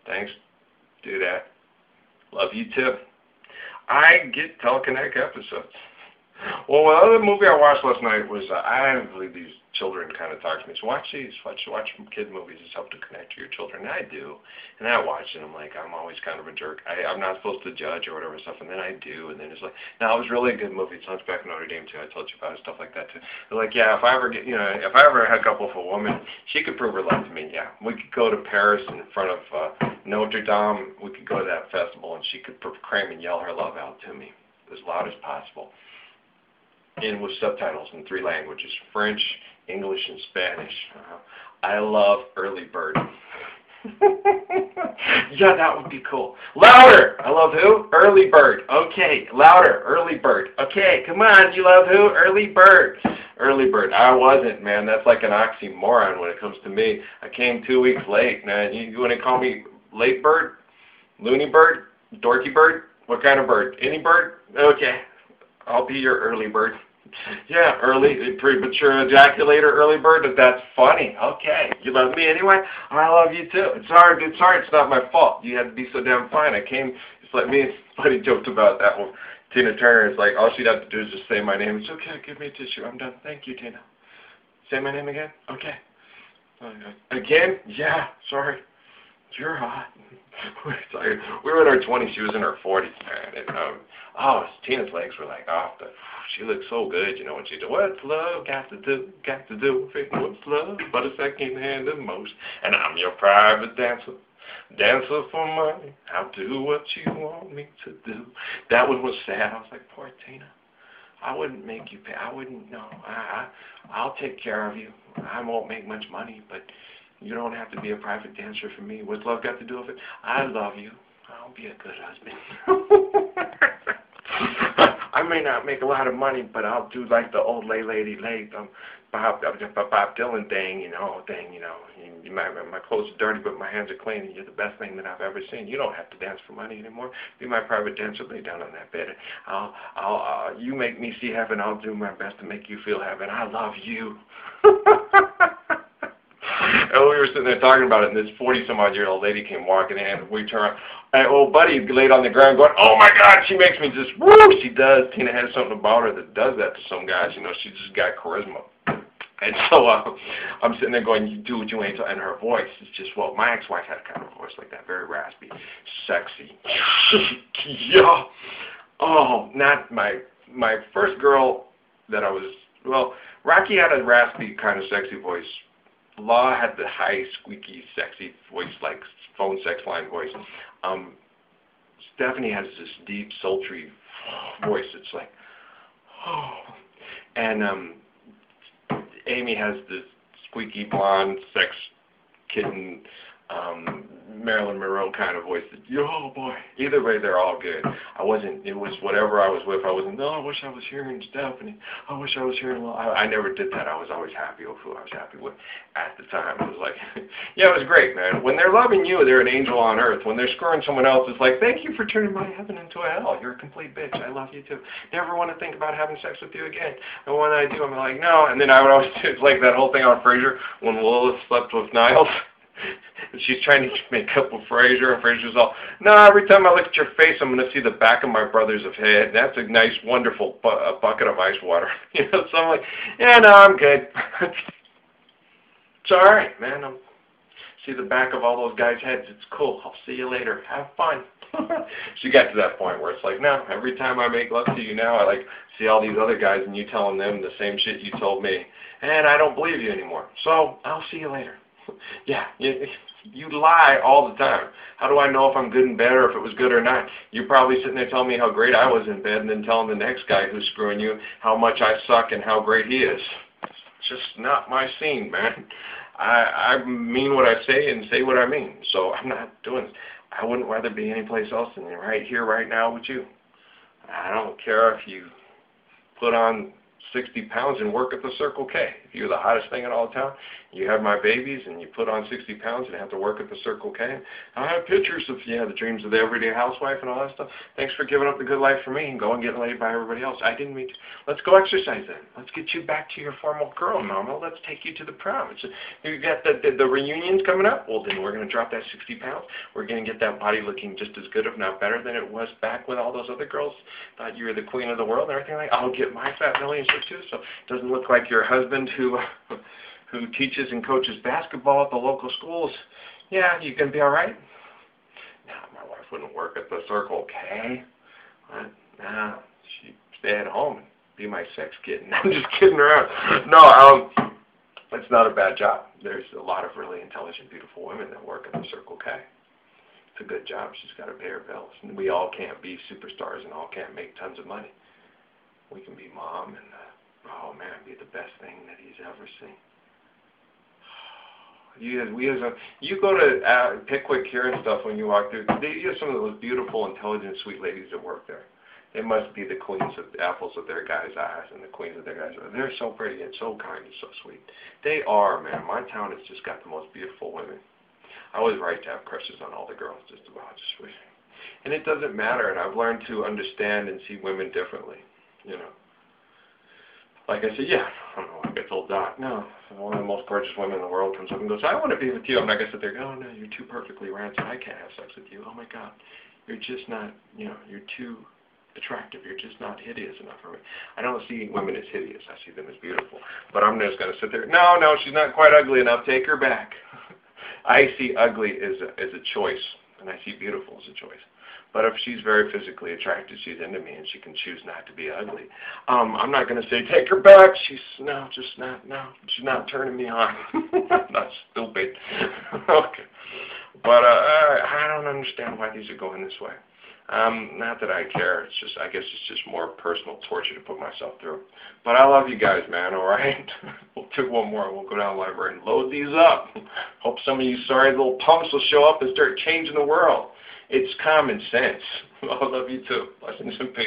Thanks. Do that. Love you too. I get telekinetic episodes. Well, the other movie I watched last night was, I believe these children kind of talk to me. So watch these. Watch some kid movies. It's helped to connect to your children. And I do. And I watch it. I'm like, I'm always kind of a jerk. I'm not supposed to judge or whatever stuff. And then I do. And then it's like, no, it was really a good movie. It's Hunchback of Notre Dame too. I told you about it, stuff like that too. They're like, yeah, if I ever hook up with a woman, she could prove her love to me. Yeah, we could go to Paris in front of Notre Dame. We could go to that festival, and she could proclaim and yell her love out to me as loud as possible. And with subtitles in 3 languages, French, English, and Spanish. I love Early Bird. Yeah, that would be cool. Louder! I love who? Early Bird. Okay, louder. Early Bird. Okay, come on. You love who? Early Bird. Early Bird. I wasn't, man. That's like an oxymoron when it comes to me. I came 2 weeks late, man. You want to call me late bird? Loony bird? Dorky bird? What kind of bird? Any bird? Okay. I'll be your early bird. Yeah, early, premature ejaculator, early bird. That's funny. Okay, you love me anyway. I love you too. It's hard. It's not my fault. You had to be so damn fine. I came. It's like me and Buddy joked about that one. Tina Turner. It's like all she'd have to do is just say my name. It's okay. Give me a tissue. I'm done. Thank you, Tina. Say my name again. Okay. Again? Yeah. Sorry. You're hot. We were in our 20s. She was in her 40s, man. And Tina's legs were like off the. She looked so good, you know, when she did, what's love got to do, what's love but a second-hand emotion, and I'm your private dancer for money, I'll do what you want me to do. That one was sad. I was like, poor Tina, I wouldn't make you pay, I wouldn't, no, I'll take care of you. I won't make much money, but you don't have to be a private dancer for me. What's love got to do with it? I love you. I'll be a good husband. I may not make a lot of money, but I'll do like the old lady, Bob Dylan thing, you know. My clothes are dirty, but my hands are clean, and you're the best thing that I've ever seen. You don't have to dance for money anymore. Be my private dancer. Lay down on that bed. You make me see heaven. I'll do my best to make you feel heaven. I love you. And we were sitting there talking about it, and this 40-some-odd-year-old lady came walking in, and we turned around, and old Buddy laid on the ground going, oh my God, she makes me just, woo, she does. Tina has something about her that does that to some guys, you know, she's just got charisma. And so I'm sitting there going, you do what you ain't, and her voice is just, well, my ex-wife had a kind of voice like that, very raspy, sexy. Yeah. Oh, not my first girl that I was, well, Rocky had a raspy kind of sexy voice. Law had the high, squeaky, sexy voice, like phone sex line voice. Stephanie has this deep, sultry voice. It's like, oh. And Amy has this squeaky, blonde, sex kitten, Marilyn Monroe kind of voice. Oh boy. Either way, they're all good. It was whatever I was with. I wasn't, no, I wish I was hearing Stephanie. I wish I was hearing Law. I never did that. I was always happy with who I was happy with at the time. It was like, yeah, it was great, man. When they're loving you, they're an angel on earth. When they're screwing someone else, it's like, thank you for turning my heaven into a hell. You're a complete bitch. I love you too. Never want to think about having sex with you again. And when I do, I'm like, no. And then I would always do, it's like that whole thing on Frasier when Lois slept with Niles. She's trying to make up with Frasier, and Frasier's all, no, every time I look at your face, I'm going to see the back of my brother's head. That's a nice, wonderful bucket of ice water. You know, so I'm like, yeah, no, I'm good. It's all right, man. See the back of all those guys' heads. It's cool. I'll see you later. Have fun. She got to that point where it's like, no, every time I make love to you now, I like see all these other guys and you telling them the same shit you told me, and I don't believe you anymore. So I'll see you later. Yeah, you lie all the time. How do I know if I'm good in bed or if it was good or not? You're probably sitting there telling me how great I was in bed and then telling the next guy who's screwing you how much I suck and how great he is. It's just not my scene, man. I mean what I say and say what I mean. So I'm not doing this. I wouldn't rather be anyplace else than right here, right now with you. I don't care if you put on 60 pounds and work at the Circle K. if you're the hottest thing in all town, you have my babies and you put on 60 pounds and have to work at the Circle K, I have pictures of, yeah, the dreams of the everyday housewife and all that stuff. Thanks for giving up the good life for me and going getting laid by everybody else. I didn't mean to. Let's go exercise then. Let's get you back to your formal girl, Mama. Let's take you to the prom. You got the reunions coming up? Well, then we're going to drop that 60 pounds. We're going to get that body looking just as good, if not better, than it was back when all those other girls thought you were the queen of the world and everything like that. I'll get my fat millions too, so it doesn't look like your husband who teaches and coaches basketball at the local schools. Yeah, you going to be all right? No, my wife wouldn't work at the Circle K. No, she'd stay at home and be my sex kitten. I'm just kidding around. No, it's not a bad job. There's a lot of really intelligent, beautiful women that work at the Circle K. It's a good job. She's got to pay her bills. And we all can't be superstars and all can't make tons of money. We can be mom and, oh man, be the best thing that he's ever seen. You go to Pickwick here and stuff when you walk through. You have some of those beautiful, intelligent, sweet ladies that work there. They must be the queens of apples of their guys' eyes and the queens of their guys' eyes. They're so pretty and so kind and so sweet. They are, man. My town has just got the most beautiful women. I was right to have crushes on all the girls, just about. And it doesn't matter, and I've learned to understand and see women differently, you know. Like I said, yeah, I don't know, like I told Doc, no, one of the most gorgeous women in the world comes up and goes, I want to be with you. I'm not going to sit there and go, oh, no, you're too perfectly rancid. I can't have sex with you. Oh, my God. You're just not, you know, you're too attractive. You're just not hideous enough for me. I don't see women as hideous. I see them as beautiful. But I'm just going to sit there, no, she's not quite ugly enough. Take her back. I see ugly as a choice, and I see beautiful as a choice. But if she's very physically attracted, she's into me, and she can choose not to be ugly. I'm not going to say, take her back. She's not turning me on. That's stupid. Okay. But I don't understand why these are going this way. Not that I care. It's just, I guess it's just more personal torture to put myself through. But I love you guys, man, all right? We'll do one more. We'll go down the library and load these up. Hope some of you sorry little punks will show up and start changing the world. It's common sense. I love you too. Blessings and peace.